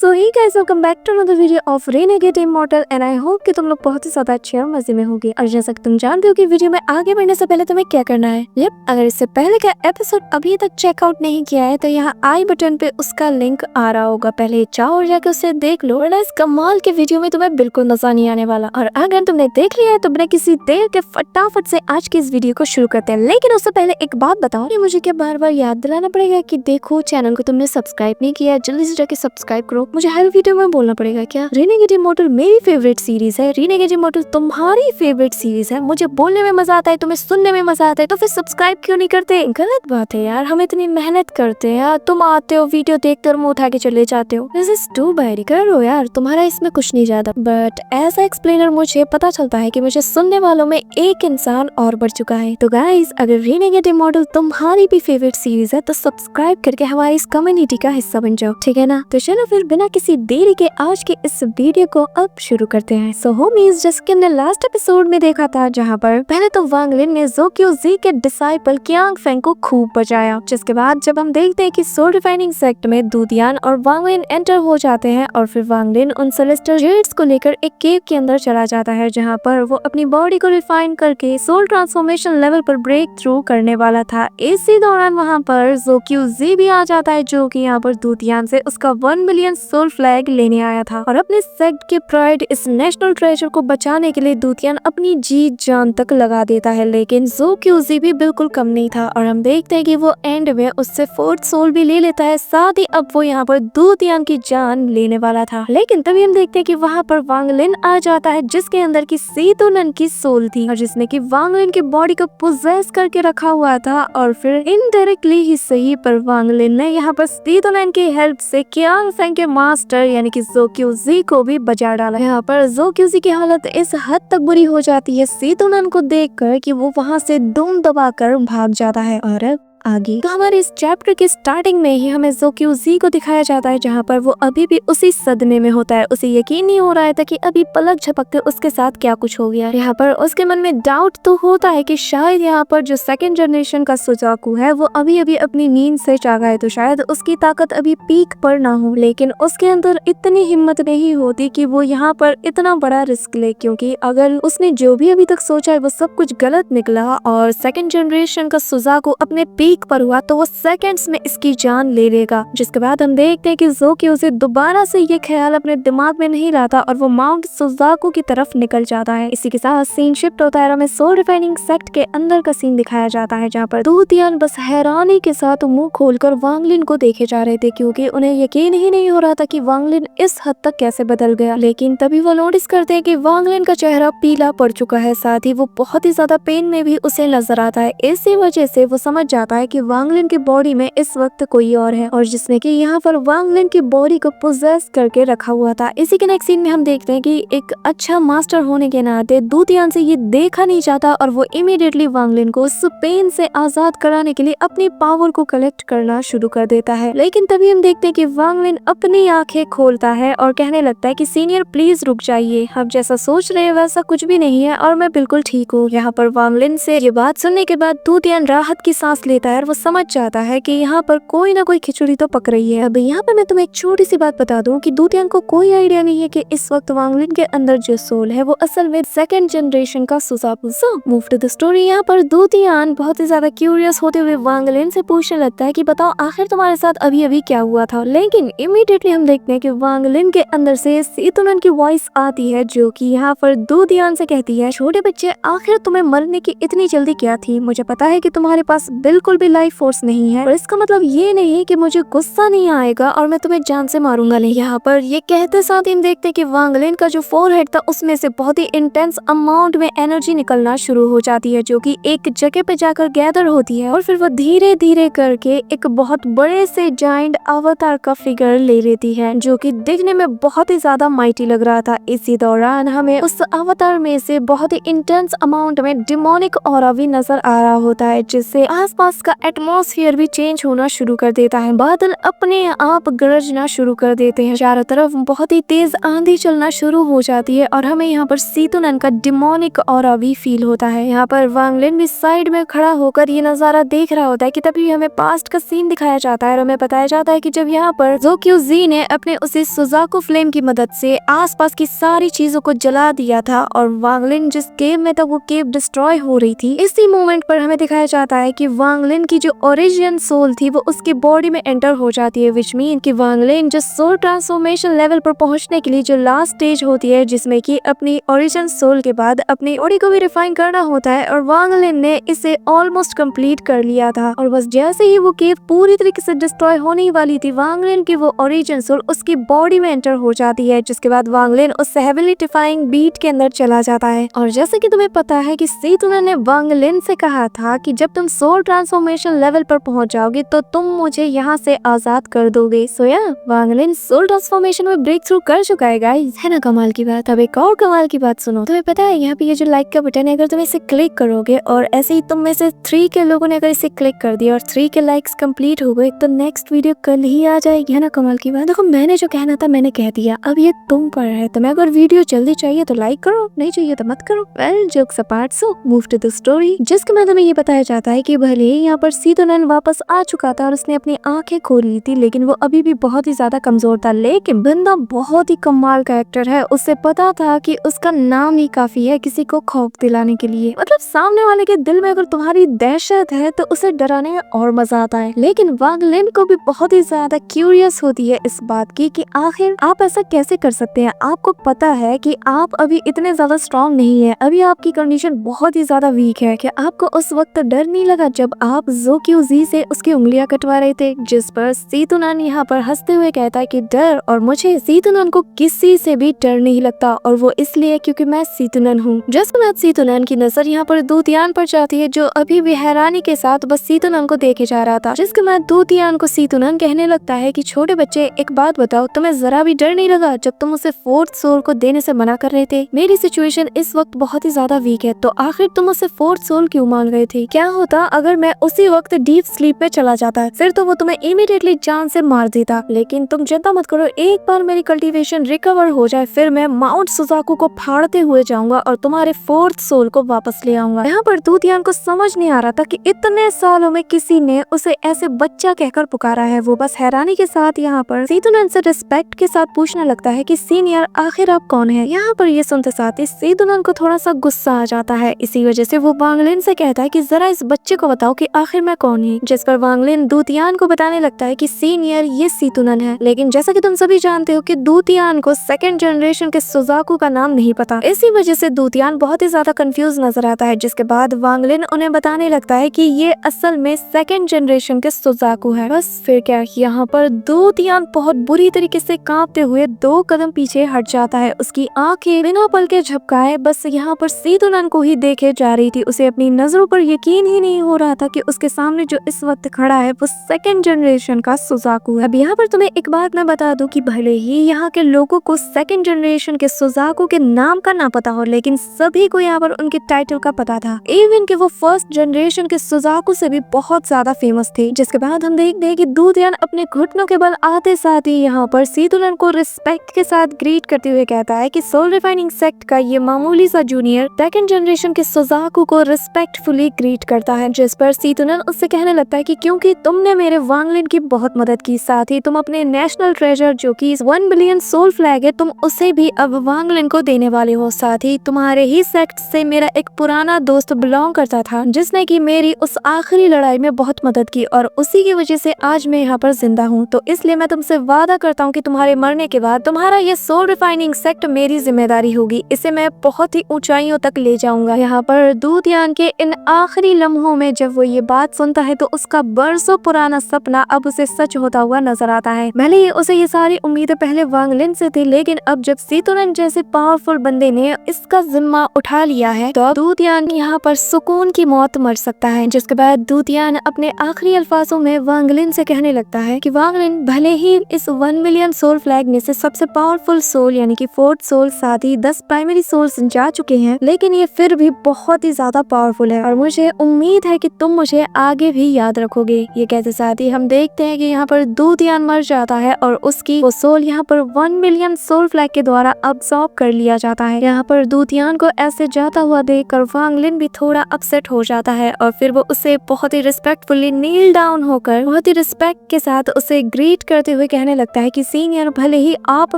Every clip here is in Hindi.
So hi guys, welcome back to another video of renegade immortal and I hope कि तुम लोग बहुत ही ज्यादा अच्छे और मजे में होगे। और जैसा कि तुम जानते हो कि वीडियो में आगे बढ़ने से पहले तुम्हें क्या करना है। अगर इससे पहले का एपिसोड अभी तक चेकआउट नहीं किया है तो यहाँ आई बटन पे उसका लिंक आ रहा होगा, पहले जाओ और जाकर उसे देख लो, वरना इस कमाल के वीडियो में तुम्हें बिल्कुल मजा नहीं आने वाला। और अगर तुमने देख लिया है तो बिना किसी देर के फटाफट से आज की इस वीडियो को शुरू करते हैं। लेकिन उससे पहले एक बात बताओ, मुझे क्या बार बार याद दिलाना पड़ेगा कि देखो चैनल को तुमने सब्सक्राइब नहीं किया, जल्दी से जाके सब्सक्राइब करो। मुझे हर वीडियो में बोलना पड़ेगा क्या? रेनेगेड इमॉर्टल मेरी फेवरेट सीरीज है, रेनेगेड इमॉर्टल तुम्हारी फेवरेट सीरीज है। मुझे बोलने में मजा आता है, तुम्हें सुनने में मजा आता है, तो फिर सब्सक्राइब क्यों नहीं करते? गलत बात है यार, हम इतनी मेहनत करते हैं, तुम आते हो वीडियो देखकर मुंह उठा के चले जाते हो। This is too bad. करो यार, तुम्हारा इसमें कुछ नहीं जाता। बट एज अ एक्सप्लेनर मुझे पता चलता है कि मुझे सुनने वालों में एक इंसान और बढ़ चुका है। तो गाइस, अगर रेनेगेड इमॉर्टल तुम्हारी भी फेवरेट सीरीज है तो सब्सक्राइब करके हमारी इस कम्युनिटी का हिस्सा बन जाओ, ठीक है ना? तो चलो फिर बिना किसी देरी के आज के इस वीडियो को अब शुरू करते हैं। सो होमीज, जैसे कि हमने लास्ट एपिसोड में देखा था, जहाँ पर पहले तो वांग लिन ने ज़ोक्यू जी के डिसाइपल क्यांग फेंग को खूब बचाया, जिसके बाद जब हम देखते हैं कि सोल रिफाइनिंग सेक्ट में दूतियान और वांग लिन एंटर हो जाते हैं और फिर वांग लिन उन सेलेस्टियल जेड्स को लेकर एक केव के अंदर चला जाता है, जहाँ पर वो अपनी बॉडी को रिफाइन करके सोल ट्रांसफॉर्मेशन लेवल पर ब्रेक थ्रू करने वाला था। इसी दौरान वहाँ पर ज़ोक्यू जी भी आ जाता है, जो कि यहाँ पर दूतियान से उसका 1 मिलियन सोल फ्लैग लेने आया था। और अपने सेक्ट के प्राइड, इस नेशनल ट्रेजर को बचाने के लिए दूतियान अपनी जी जान तक लगा देता है। लेकिन ज़ोक्यू जी भी बिल्कुल कम नहीं था और हम देखते हैं कि वो एंड में उससे 4th सोल भी ले लेता है। साथ ही अब वो यहाँ पर दूतियान की जान लेने वाला था। लेकिन तभी हम देखते हैं कि वहाँ पर वांग लिन आ जाता है, जिसके अंदर की सीतुनन की सोल थी और जिसने की वांग लिन की बॉडी को पोजेस करके रखा हुआ था। और फिर इनडायरेक्टली ही सही पर वांग लिन ने यहाँ पर सीतुनन की हेल्प से क्यांग फेंग के मास्टर यानी कि ज़ोक्यू जी को भी बचा डाला। यहाँ पर ज़ोक्यू जी की हालत इस हद तक बुरी हो जाती है सीतुनन को देखकर कि वो वहाँ से दुम दबाकर भाग जाता है। और आगे तो हमारे इस चैप्टर के स्टार्टिंग में ही हमें ज़ोक्यू जी को दिखाया जाता है, जहाँ पर वो अभी भी उसी सदमे में होता है। उसे यकीन नहीं हो रहा था कि अभी पलक झपकते उसके साथ क्या कुछ हो गया। यहाँ पर उसके मन में डाउट तो होता है कि शायद यहाँ पर जो 2nd जनरेशन का सुजाकू है वो अभी अभी अपनी नींद से जागा है, तो शायद उसकी ताकत अभी पीक पर ना हो। लेकिन उसके अंदर इतनी हिम्मत नहीं होती कि वो यहाँ पर इतना बड़ा रिस्क ले, क्योंकि अगर उसने जो भी अभी तक सोचा है वो सब कुछ गलत निकला और 2nd जनरेशन का सुजाकू अपने पीक पर हुआ तो वो सेकंड्स में इसकी जान ले लेगा। जिसके बाद हम देखते हैं कि ज़ोक्यू से दोबारा से ये ख्याल अपने दिमाग में नहीं रहता और वो माउंट सुजाकू की तरफ निकल जाता है। इसी के साथ सीन शिफ्ट होता है, हमें सोल रिफाइनिंग सेक्ट के अंदर का सीन दिखाया जाता है, जहाँ पर दूतियान बस हैरानी के साथ मुंह खोलकर वांग लिन को देखे जा रहे थे, क्योंकि उन्हें यकीन ही नहीं हो रहा था कि वांग लिन इस हद तक कैसे बदल गया। लेकिन तभी वो नोटिस करते हैं कि वांग लिन का चेहरा पीला पड़ चुका है, साथ ही वो बहुत ही ज्यादा पेन में भी उसे नजर आता है। इसी वजह से वो समझ जाता है कि वांग लिन की बॉडी में इस वक्त कोई और है और जिसने कि यहाँ पर वांग लिन की बॉडी को पोजेस करके रखा हुआ था। इसी के नेक्स्ट सीन में हम देखते हैं कि एक अच्छा मास्टर होने के नाते दूतियान से ये देखा नहीं चाहता और वो इमीडिएटली वांग लिन को उस पेन से आजाद कराने के लिए अपनी पावर को कलेक्ट करना शुरू कर देता है। लेकिन तभी हम देखते हैं कि वांग लिन अपनी आंखें खोलता है और कहने लगता है कि सीनियर प्लीज रुक जाइए, हम जैसा सोच रहे हैं वैसा कुछ भी नहीं है और मैं बिल्कुल ठीक हूँ। यहाँ पर वांग लिन से ये बात सुनने के बाद दूतियान राहत की सांस लेता है और वो समझ जाता है कि यहाँ पर कोई ना कोई खिचड़ी तो पक रही है। अब यहाँ पर मैं तुम्हें एक छोटी सी बात बता दूं कि दूतियान को कोई आइडिया नहीं है कि इस वक्त वांग लिन के अंदर जो सोल है वो असल में 2nd जनरेशन का Suzaku. So move to the story. यहाँ पर दूतियान बहुत ही ज्यादा क्यूरियस होते हुए वांग लिन से पूछने लगता है कि बताओ आखिर तुम्हारे साथ अभी अभी क्या हुआ था। लेकिन इमीडिएटली हम देखते हैं कि वांग लिन के अंदर से सीतुनन की वॉइस आती है, जो कि यहाँ पर दूतियान से कहती है, छोटे बच्चे आखिर तुम्हें मरने की इतनी जल्दी क्या थी? मुझे पता है कि तुम्हारे पास बिल्कुल भी लाइफ फोर्स नहीं है, और इसका मतलब ये नहीं है कि मुझे गुस्सा नहीं आएगा और मैं तुम्हें जान से मारूंगा नहीं। यहाँ पर ये कहते साथ ही हम देखते हैं कि वांग लिन का जो फोरहेड था उसमें से बहुत ही इंटेंस अमाउंट में एनर्जी निकलना शुरू हो जाती है, जो कि एक जगह पे जाकर गैदर होती है और फिर वो धीरे धीरे करके एक बहुत बड़े से जायंट अवतार का फिगर ले लेती है, जो कि दिखने में बहुत ही ज्यादा माइटी लग रहा था। इसी दौरान हमें उस अवतार में से बहुत ही इंटेंस अमाउंट में डिमोनिक ऑरा भी नजर आ रहा होता है, जिससे आसपास का एटमॉस्फेयर भी चेंज होना शुरू कर देता है। बादल अपने आप गरजना शुरू कर देते हैं, चारों तरफ बहुत ही तेज आंधी चलना शुरू हो जाती है और हमें यहाँ पर सीतुनन का डिमोनिक ऑरा भी फील होता है। यहाँ पर वांग लिन भी साइड में खड़ा होकर ये नजारा देख रहा होता है कि तभी हमें पास्ट का सीन दिखाया जाता है और हमें बताया जाता है कि जब यहाँ पर ज़ो क्यूज़ी ने अपने उसी सुजाकू फ्लेम की मदद से आसपास की सारी चीजों को जला दिया था और वांग लिन जिस केव में था वो केव डिस्ट्रॉय हो रही थी। इसी मोमेंट पर हमें दिखाया जाता है कि वांग लिन की जो ओरिजिन सोल थी वो उसकी बॉडी में एंटर हो जाती है, विच मीन कि वांग लिन जो सोल ट्रांसफॉर्मेशन लेवल पर पहुंचने के लिए जो लास्ट स्टेज होती है जिसमें कि अपनी ओरिजिन सोल के बाद अपनी बॉडी को भी रिफाइन करना होता है और वांग लिन ने इसे ऑलमोस्ट कंप्लीट कर लिया था। और बस जैसे ही वो केव पूरी तरीके से डिस्ट्रॉय होने वाली थी, वांग लिन की वो ओरिजिन सोल उसकी बॉडी में एंटर हो जाती है, जिसके बाद वांग लिन उस हेवीली डिफाइंग बीट के अंदर चला जाता है। और जैसे कि तुम्हें पता है कि सीतुनन ने वांग लिन से कहा था कि जब तुम सोल ट्रांसफॉर्मेशन लेवल पर पहुंच जाओगे तो तुम मुझे यहाँ से आजाद कर दोगे। सो या वांग लिन सोल ट्रांसफॉर्मेशन में ब्रेक थ्रू कर चुका है गाइस, है ना कमाल की बात। अब एक और कमाल की बात सुनो, तुम्हें पता है यहाँ पे ये जो लाइक का बटन है, अगर तुम इसे क्लिक करोगे और ऐसे ही तुम में से 3 के लोगों ने अगर इसे क्लिक कर दिया और 3 के लाइक्स कंप्लीट हो गए तो नेक्स्ट वीडियो कल ही आ जाएगी, है ना कमाल की बात। देखो मैंने जो कहना था मैंने कह दिया, अब ये तुम पर है। तुम्हें अगर वीडियो जल्दी चाहिए तो लाइक करो, नहीं चाहिए तो मत करो। Well jokes apart, so move to the story, जिसके बाद हमें ये बताया जाता है कि भले ही यहाँ पर सीतुनन वापस आ चुका था और उसने अपनी आंखें खोल ली थी, लेकिन वो अभी भी बहुत ही ज्यादा कमजोर था। लेकिन बंदा बहुत ही कमाल का एक्टर है, उसे पता था कि उसका नाम ही काफी है किसी को खौफ दिलाने के लिए। मतलब सामने वाले के दिल में अगर तुम्हारी दहशत है तो उसे डराने में और मजा आता है। लेकिन वांग लिन को भी बहुत ही ज्यादा क्यूरियस होती है इस बात की कि आखिर आप ऐसा कैसे कर सकते हैं। आपको पता है कि आप अभी इतने ज्यादा स्ट्रॉन्ग नहीं है, अभी आपकी कंडीशन बहुत ही ज्यादा वीक है। क्या आपको उस वक्त डर नहीं लगा जब आप ज़ो क्यूज़ी से उसकी उंगलियां कटवा रहे थे? जिस पर सीतुनन यहाँ पर हंसते हुए कहता है कि डर, और मुझे सीतुनन को किसी से भी डर नहीं लगता और वो इसलिए क्योंकि मैं सीतुनन हूँ। जिसके बाद सीतुनन की नजर यहाँ पर दूतियान पर जाती है जो अभी भी हैरानी के साथ बस सीतुनन को देखे जा रहा था। जिसके बाद दूतियान को सीतुनन कहने लगता है कि छोटे बच्चे एक बात बताओ, तुम्हें जरा भी डर नहीं लगा जब तुम उसे 4th सोल को देने से मना कर रहे थे? मेरी सिचुएशन इस वक्त बहुत ही ज्यादा वीक है, तो आखिर तुम उसे 4th सोल क्यों मान गए थे? क्या होता अगर मैं उसी वक्त डीप स्लीप में चला जाता? फिर तो वो तुम्हें इमीडिएटली जान से मार देता। लेकिन तुम चिंता मत करो, एक बार मेरी कल्टीवेशन रिकवर हो जाए फिर मैं माउंट सुजाकू को फाड़ते हुए जाऊंगा और तुम्हारे 4th सोल को वापस ले आऊंगा। यहाँ पर दूतियान को समझ नहीं आ रहा था कि इतने सालों में किसी ने उसे ऐसे बच्चा कहकर पुकारा है। वो बस हैरानी के साथ यहाँ पर सीतुनन से रिस्पेक्ट के साथ पूछने लगता है कि सीनियर आखिर आप कौन है? यहाँ पर ये सुनते साथ ही सीतुनन को थोड़ा सा गुस्सा आ जाता है। इसी वजह से वो वांग लिन से कहता है कि जरा इस बच्चे को बताओ कि आखिर मैं कौन है। जिस पर वांग लिन दूतियान को बताने लगता है कि सीनियर ये सीतुनन है। लेकिन जैसा कि तुम सभी जानते हो कि दूतियान को 2nd जनरेशन के सुजाकू का नाम नहीं पता, इसी वजह से दूतियान बहुत ही ज्यादा कंफ्यूज नजर आता है। जिसके बाद वांग लिन उन्हें बताने लगता है कि ये असल में 2nd जनरेशन के सुजाकू है। बस फिर क्या, यहाँ पर दूतियान बहुत बुरी तरीके से कांपते हुए 2 कदम पीछे हट जाता है। उसकी आंखें बिना पल के झपकाए बस यहाँ पर सीतुनन को ही देखे जा रही थी। उसे अपनी नजरों पर यकीन ही नहीं हो रहा था कि उसके सामने जो इस वक्त खड़ा है वो 2nd जनरेशन का सुजाकू है। अब यहाँ पर तुम्हें एक बात मैं बता दूं कि भले ही यहाँ के लोगों को 2nd जनरेशन के सुजाकू के नाम का ना पता हो, लेकिन सभी को यहाँ पर उनके टाइटल का पता था। इवन कि वो 1st जनरेशन के सुजाकू से भी बहुत ज्यादा फेमस थे। जिसके बाद हम देखते हैं कि दूतियान अपने घुटनों के बल आते साथ ही यहाँ पर सीतुनन को रिस्पेक्ट के साथ ग्रीट करते हुए कहता है कि सोल रिफाइनिंग सेक्ट का ये मामूली सा जूनियर 2nd जनरेशन के सुजाकू को रिस्पेक्टफुली ग्रीट करता है। जिस पर सीतुनन उससे कहने लगता है कि क्योंकि तुमने मेरे वांग लिन की बहुत मदद की, साथ ही तुम अपने नेशनल ट्रेजर जो कि 1 बिलियन सोल फ्लैग है, तुम उसे भी अब वांग लिन को देने वाले हो। साथ ही तुम्हारे ही सेक्ट से मेरा एक पुराना दोस्त बिलोंग करता था जिसने की मेरी उस आखिरी लड़ाई में बहुत मदद की और उसी की वजह से आज मैं यहाँ पर जिंदा हूँ। तो इसलिए मैं तुमसे वादा करता हूँ कि तुम्हारे मरने के बाद तुम्हारा ये सोल रिफाइनिंग सेक्ट मेरी जिम्मेदारी होगी। इसे मैं बहुत ही ऊंचाइयों तक ले जाऊंगा। यहाँ पर दूतियान के इन आखिरी लम्हों में जब वो ये बात सुनता है तो उसका बरसों पुराना सपना अब उसे सच होता हुआ नजर आता है। भले ही उसे ये सारी उम्मीदें पहले वांग लिन से थी, लेकिन अब जब सीतुनन जैसे पावरफुल बंदे ने इसका जिम्मा उठा लिया है तो दूतियान यहाँ पर सुकून की मौत मर सकता है। जिसके बाद दूतियान अपने आखिरी अल्फाजों में वांग लिन से कहने लगता है कि वांग लिन, भले ही इस 1 मिलियन सोल फ्लैग में से सबसे पावरफुल सोल यानी कि 4th सोल साथ ही 10 प्राइमरी सोल्स जा चुके हैं, लेकिन ये फिर भी बहुत ही ज्यादा पावरफुल है और मुझे उम्मीद है कि तुम मुझे मुझे आगे भी याद रखोगे। ये कहते साथ ही हम देखते हैं कि यहाँ पर दूतियान मर जाता है और उसकी वो सोल यहाँ पर 1 मिलियन सोल फ्लैग के द्वारा अब्सॉर्ब कर लिया जाता है। यहाँ पर दूतियान को ऐसे जाता हुआ देखकर वांग लिन भी थोड़ा अपसेट हो जाता है और फिर वो उसे बहुत ही रिस्पेक्टफुली नील डाउन होकर बहुत ही रिस्पेक्ट के साथ उसे ग्रीट करते हुए कहने लगता है कि सीनियर, भले ही आप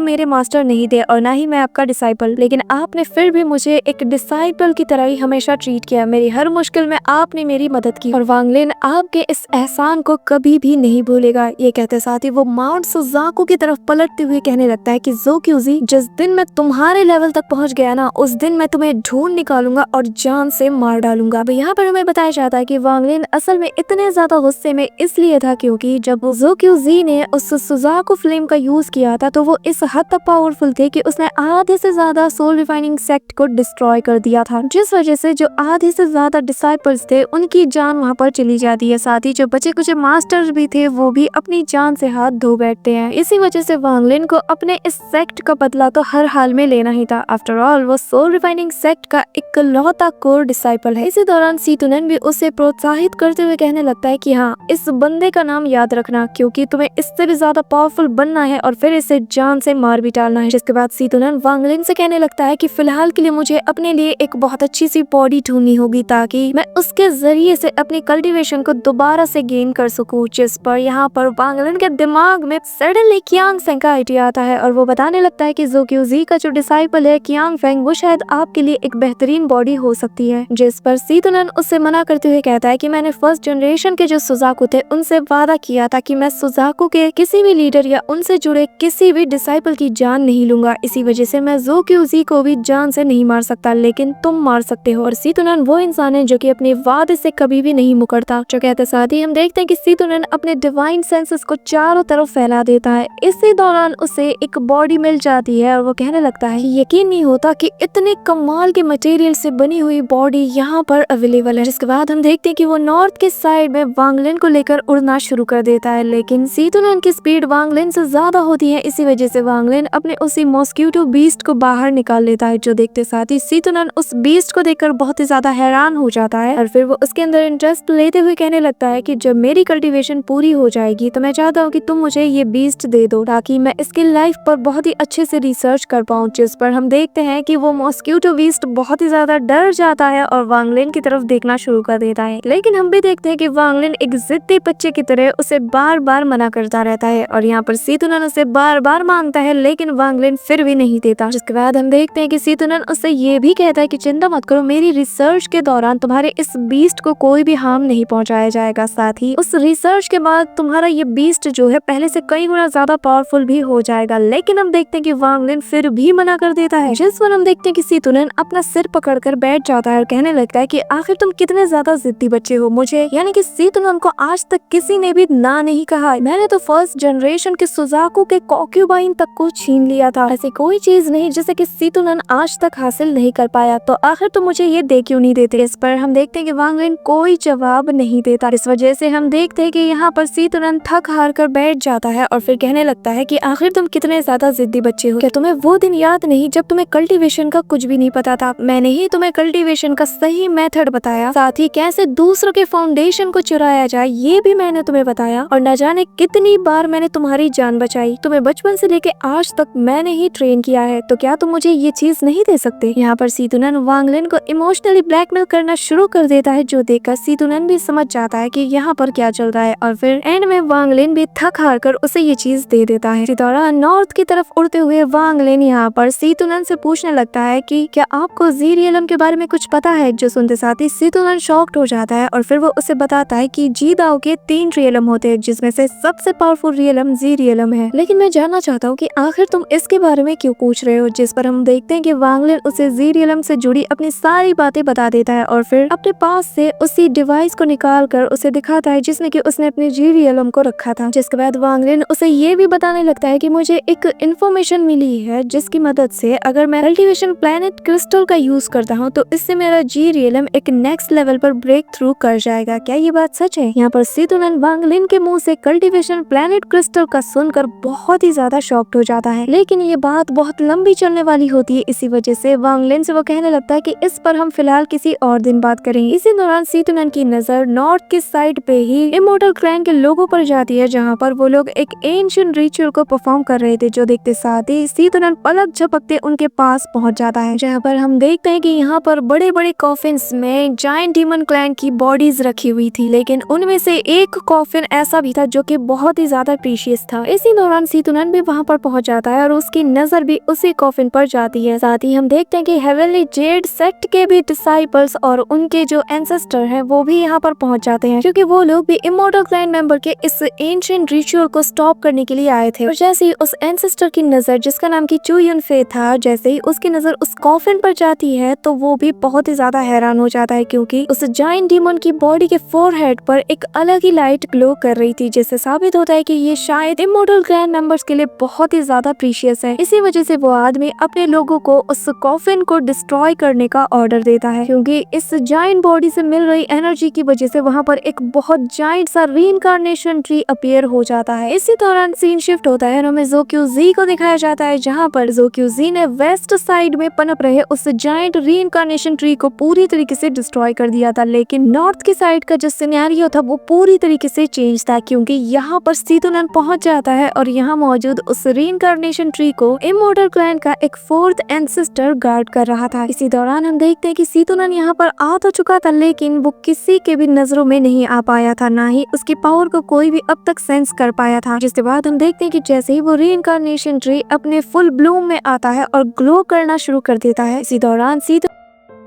मेरे मास्टर नहीं थे और ना ही मैं आपका डिसाइपल, लेकिन आपने फिर भी मुझे एक डिसाइपल की तरह ही हमेशा ट्रीट किया। मेरी हर मुश्किल में आपने मेरी मदद की और वांग लिन आपके इस एहसान को कभी भी नहीं भूलेगा। ये कहते साथ ही वो माउंट सुजाकू की तरफ पलटते हुए कहने लगता है कि ज़ो क्यूजी, जिस दिन मैं तुम्हारे लेवल तक पहुंच गया ना, उस दिन मैं तुम्हें ढूंढ निकालूंगा और जान से मार डालूंगा। यहाँ पर हमें बताया जाता है कि वांग लिन असल में इतने ज्यादा गुस्से में इसलिए था क्योंकि जब ज़ो क्यूजी ने उस सुजाकू फ्लेम का यूज किया था तो वो इस हद तक पावरफुल थे कि उसने आधे से ज्यादा सोल रिफाइनिंग सेक्ट को डिस्ट्रॉय कर दिया था, जिस वजह से जो आधे से ज्यादा डिसाइपल्स थे उनकी जान वहाँ पर चली जाती है। साथ ही जो बचे कुछ मास्टर्स भी थे वो भी अपनी जान से हाथ धो बैठते हैं। इसी वजह से वांग लिन को अपने इस सेक्ट का बदला तो हर हाल में लेना ही था। आफ्टर ऑल वो सोल रिफाइनिंग सेक्ट का इकलौता कोर डिसाइपल है। इसी दौरान सीतुनन भी उसे प्रोत्साहित करते हुए कहने लगता है कि हाँ, इस बंदे का नाम याद रखना क्योंकि तुम्हें इससे भी ज्यादा पावरफुल बनना है और फिर इसे जान से मार भी डालना है। जिसके बाद सीतुनन वांग लिन से कहने लगता है कि फिलहाल के लिए मुझे अपने लिए एक बहुत अच्छी सी बॉडी ढूंढनी होगी ताकि मैं उसके जरिए से अपनी कल्टीवेशन को दोबारा से गेन कर सकूं। जिस पर यहाँ पर वांग लिन के दिमाग में सडनली कियांग फेंग का आइडिया आता है और वो बताने लगता है कि ज़ो क्यूजी का जो डिसाइपल है कियांग फेंग, वो शायद आपके लिए एक बेहतरीन बॉडी हो सकती है। जिस पर सीतुनन उससे मना करते हुए कहता है कि मैंने फर्स्ट जनरेशन के जो सुजाकू थे उनसे वादा किया था कि मैं सुजाकू के किसी भी लीडर या उनसे जुड़े किसी भी डिसाइपल की जान नहीं लूंगा। इसी वजह से मैं ज़ो क्यूजी को भी जान से नहीं मार सकता, लेकिन तुम मार सकते हो। और सीतुनन वो इंसान है जो कि अपने वादे से कभी भी नहीं मुकरता। जो कहते साथ ही हम देखते हैं कि सीतुनन अपने डिवाइन सेंसेस को चारों तरफ फैला देता है। इसी दौरान उसे एक बॉडी मिल जाती है और वो कहने लगता है कि यकीन नहीं होता कि इतने कमाल के मटेरियल से बनी हुई बॉडी यहाँ पर अवेलेबल है। जिसके बाद हम देखते हैं कि वो नॉर्थ के साइड में वांग लिन को लेकर उड़ना शुरू कर देता है, लेकिन सीतुनन की स्पीड वांग लिन से ज्यादा होती है। इसी वजह से वांग लिन अपने उसी मॉस्क्यूटो बीस्ट को बाहर निकाल लेता है। जो देखते साथ ही सीतुनन उस बीस्ट को देखकर बहुत ही ज्यादा हैरान हो जाता है और फिर वो उसके अंदर इंटरेस्ट लेते हुए कहने लगता है कि जब मेरी कल्टीवेशन पूरी हो जाएगी तो मैं चाहता हूँ कि तुम मुझे ये बीस्ट दे दो ताकि मैं इसकी लाइफ पर बहुत ही अच्छे से रिसर्च कर पाऊँ। जिस पर हम देखते हैं कि वो मॉस्क्यूटो बीस्ट बहुत ही ज्यादा डर जाता है और वांग लिन की तरफ देखना शुरू कर देता है। लेकिन हम भी देखते हैं कि वांग लिन एक जिद्दी बच्चे की तरह उसे बार बार मना करता रहता है और यहाँ पर सीतुनन उसे बार बार मांगता है, लेकिन वांग लिन फिर भी नहीं देता। जिसके बाद हम देखते हैं कि सीतुनन उससे ये भी कहता है कि चिंता मत करो, मेरी रिसर्च के दौरान तुम्हारे इस बीस्ट को कोई भी हार्म नहीं पहुंचाया जाएगा। साथ ही उस रिसर्च के बाद तुम्हारा ये बीस्ट जो है पहले से कई गुना ज्यादा पावरफुल भी हो जाएगा। लेकिन हम देखते हैं कि वांग लिन फिर भी मना कर देता है। जिस पर हम देखते हैं कि सीतुनन अपना सिर पकड़कर बैठ जाता है और कहने लगता है कि आखिर तुम कितने ज्यादा जिद्दी बच्चे हो। मुझे यानी कि सीतुनन को आज तक किसी ने भी ना नहीं कहा। मैंने तो फर्स्ट जनरेशन के सुजाकू के कॉक्यूबाइन तक को छीन लिया था। ऐसी कोई चीज नहीं जिसे कि सीतुनन आज तक हासिल नहीं कर पाया, तो आखिर तुम मुझे ये दे क्यों नहीं देते। इस पर हम देखते हैं कि वांग लिन कोई जवाब नहीं देता। इस वजह से हम देखते हैं कि यहाँ पर सीतुनन थक हार कर बैठ जाता है और फिर कहने लगता है कि आखिर तुम कितने ज्यादा जिद्दी बच्चे हो। क्या तुम्हें वो दिन याद नहीं जब तुम्हें कल्टीवेशन का कुछ भी नहीं पता था? मैंने ही तुम्हें कल्टीवेशन का सही मेथड बताया, साथ ही कैसे दूसरों के फाउंडेशन को चुराया जाए ये भी मैंने तुम्हें बताया और न जाने कितनी बार मैंने तुम्हारी जान बचाई। तुम्हें बचपन से लेके आज तक मैंने ही ट्रेन किया है, तो क्या तुम मुझे ये चीज नहीं दे सकते। यहाँ पर सीतुनन वांग लिन को इमोशनली ब्लैकमेल करना शुरू कर देता है, जो देखकर सीतुनन भी समझ जाता है कि यहाँ पर क्या चल रहा है और फिर एंड में वांग लिन भी थक हार कर उसे ये चीज दे देता है। इसी दौरान नॉर्थ की तरफ उड़ते हुए वांग लिन यहाँ पर सीतुनन से पूछने लगता है कि क्या आपको जी रियलम के बारे में कुछ पता है। जो सुनते साथ ही सीतुनन शॉक्ड हो जाता है और फिर वो उसे बताता है कि जी दाओ के 3 रियलम होते हैं, जिसमें से सबसे पावरफुल रियलम जी रियलम है। लेकिन मैं जानना चाहता हूँ कि आखिर तुम इसके बारे में क्यों पूछ रहे हो। जिस पर हम देखते हैं कि वांग लिन उसे जी रियलम से जुड़ी अपनी सारी बातें बता देता है और फिर अपने पास से उसी डिवाइस को निकाल कर उसे दिखाता है जिसमें कि उसने अपने जी रियलम को रखा था। जिसके बाद वांग लिन उसे ये भी बताने लगता है कि मुझे एक इन्फॉर्मेशन मिली है जिसकी मदद से अगर मैं कल्टीवेशन प्लैनेट क्रिस्टल का यूज करता हूँ तो इससे मेरा जी रियलम एक नेक्स्ट लेवल पर ब्रेक थ्रू कर जाएगा। क्या ये बात सच है। यहाँ पर सीतुनन वांग लिन के मुंह से कल्टीवेशन प्लैनेट क्रिस्टल का सुनकर बहुत ही ज्यादा शॉक्ड हो जाता है, लेकिन ये बात बहुत लंबी चलने वाली होती है। इसी वजह से वांग लिन से वो कहने लगता है कि इस पर हम फिलहाल किसी और दिन बात करेंगे। इसी दौरान सीतुनन की नजर नॉर्थ के साइड पे ही इमोर्टल क्लैन के लोगों पर जाती है, जहाँ पर वो लोग एक एंशिएंट रिचुअल को परफॉर्म कर रहे थे, जो देखते साथ ही सीतुनन पलक झपकते उनके पास पहुंच जाता है, जहाँ पर हम देखते हैं कि यहाँ पर बड़े बड़े कॉफिन्स में जायंट डीमन क्लैन की बॉडीज रखी हुई थी, लेकिन उनमें से एक कॉफिन ऐसा भी था जो कि बहुत ही ज्यादा प्रीशियस था। इसी दौरान सीतुनन भी वहाँ पर पहुंच जाता है और उसकी नजर भी उसी कॉफिन पर जाती है। साथ ही हम देखते हैं कि हेवनली जेड सेक्ट के भी डिसाइपल्स और उनके जो एंसेस्टर हैं वो भी यहाँ पर पहुंच जाते हैं, क्योंकि वो लोग भी इमोर्टल क्लैन मेंबर के इस एंशिएंट रिचुअल को स्टॉप करने के लिए आए थे। और जैसे ही उस एंसेस्टर की नजर, जिसका नाम की चू युन फे था, जैसे ही उसकी नजर उस कॉफिन पर जाती है तो वो भी बहुत ही ज्यादा हैरान हो जाता है, क्योंकि उस जायंट डीमन की बॉडी के फोरहेड पर एक अलग ही लाइट ग्लो कर रही थी, जिससे साबित होता है कि ये शायद इमोर्टल क्लैन मेंबर्स के लिए बहुत ही ज्यादा प्रीशियस है। इसी वजह से वो आदमी अपने लोगों को उस कॉफिन को डिस्ट्रॉय करने का ऑर्डर देता है, क्योंकि इस जायंट बॉडी से मिल रही एनर्जी की वजह से वहाँ पर एक बहुत जायंट सा रीइंकार्नेशन ट्री अपीयर हो जाता है। इसी दौरान सीन शिफ्ट होता है और हमें ज़ोक्यूज़ी को दिखाया जाता है, जहाँ पर ज़ोक्यूज़ी ने वेस्ट साइड में पनप रहे उस जायंट रीइंकार्नेशन ट्री को पूरी तरीके से डिस्ट्रॉय कर दिया था, लेकिन नॉर्थ की साइड का जो सिनेरियो था वो पूरी तरीके से चेंज था, क्योंकि यहाँ पर सीतुनन पहुंच जाता है और यहाँ मौजूद उस रीइंकार्नेशन ट्री को इमोर्टल क्लैन का एक फोर्थ एंसेस्टर गार्ड कर रहा था। इसी दौरान हम देखते हैं कि सीतुनन यहाँ पर आ तो चुका था, लेकिन वो किसी के भी नजरों में नहीं आ पाया था, ना ही उसकी पावर को कोई भी अब तक सेंस कर पाया था। जिसके बाद हम देखते हैं कि जैसे ही वो रीइंकार्नेशन ट्री अपने फुल ब्लूम में आता है और ग्लो करना शुरू कर देता है, इसी दौरान सीतुनन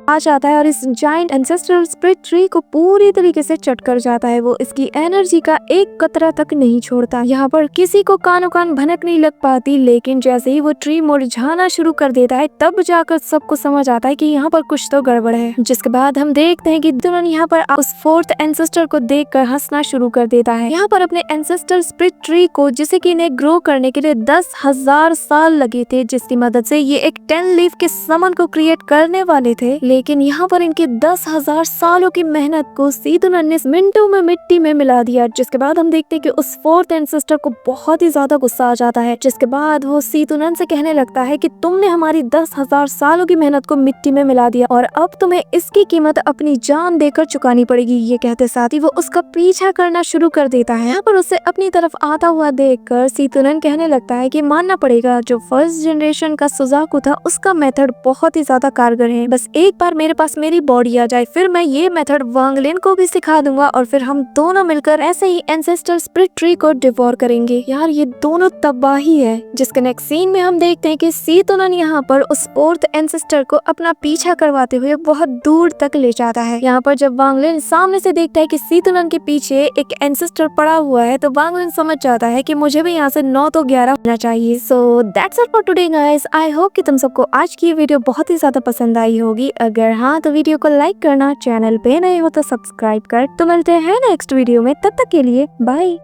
आ जाता है और इस जायंट एंसेस्ट्रल स्पिरिट ट्री को पूरी तरीके से चट कर जाता है। वो इसकी एनर्जी का एक कतरा तक नहीं छोड़ता। यहाँ पर किसी को कानों कान भनक नहीं लग पाती, लेकिन जैसे ही वो ट्री मुरझाना शुरू कर देता है तब जाकर सबको समझ आता है कि यहाँ पर कुछ तो गड़बड़ है। जिसके बाद हम देखते हैं कि तुरंत यहाँ पर उस फोर्थ एंसेस्टर को देखकर हंसना शुरू कर देता है। यहाँ पर अपने एंसेस्टर स्पिरिट ट्री को, जिसे कि इन्हें ग्रो करने के लिए 10,000 साल लगे थे, जिसकी मदद से ये एक 10 लीफ के समन को क्रिएट करने वाले थे, लेकिन यहाँ पर इनके 10,000 सालों की मेहनत को सीतुनन ने मिनटों में मिट्टी में मिला दिया। जिसके बाद हम देखते हैं कि उस फोर्थ एंसेस्टर को बहुत ही ज्यादा गुस्सा आ जाता है, जिसके बाद वो सीतुनन से कहने लगता है कि तुमने हमारी 10,000 सालों की मेहनत को मिट्टी में मिला दिया और अब तुम्हें इसकी कीमत अपनी जान देकर चुकानी पड़ेगी। ये कहते साथ ही वो उसका पीछा करना शुरू कर देता है। यहाँ पर उसे अपनी तरफ आता हुआ देखकर सीतुनन कहने लगता है कि मानना पड़ेगा, जो फर्स्ट जनरेशन का सुजाकू था उसका मेथड बहुत ही ज्यादा कारगर है। बस एक बार मेरे पास मेरी बॉडी आ जाए, फिर मैं ये मेथड वांग लिन को भी सिखा दूंगा और फिर हम दोनों मिलकर ऐसे ही एंसेस्टर स्पिरिट ट्री को डिवोर करेंगे। यार ये दोनों तबाही है। जिसके नेक्स्ट सीन में हम देखते हैं कि सीतुनन यहाँ पर उस फोर्थ एंसेस्टर को अपना पीछा करवाते हुए बहुत दूर तक ले जाता है। यहाँ पर जब वांग लिन सामने से देखता है कि सीतुनन के पीछे एक एंसेस्टर पड़ा हुआ है, तो वांग लिन समझ जाता है कि मुझे भी यहाँ से 9 तो 11 होना चाहिए। So that's it for today guys. I hope कि तुम सबको आज की वीडियो बहुत ही ज्यादा पसंद आई होगी। अगर हाँ तो वीडियो को लाइक करना, चैनल पे नए हो तो सब्सक्राइब कर। तो मिलते हैं नेक्स्ट वीडियो में, तब तक के लिए बाय।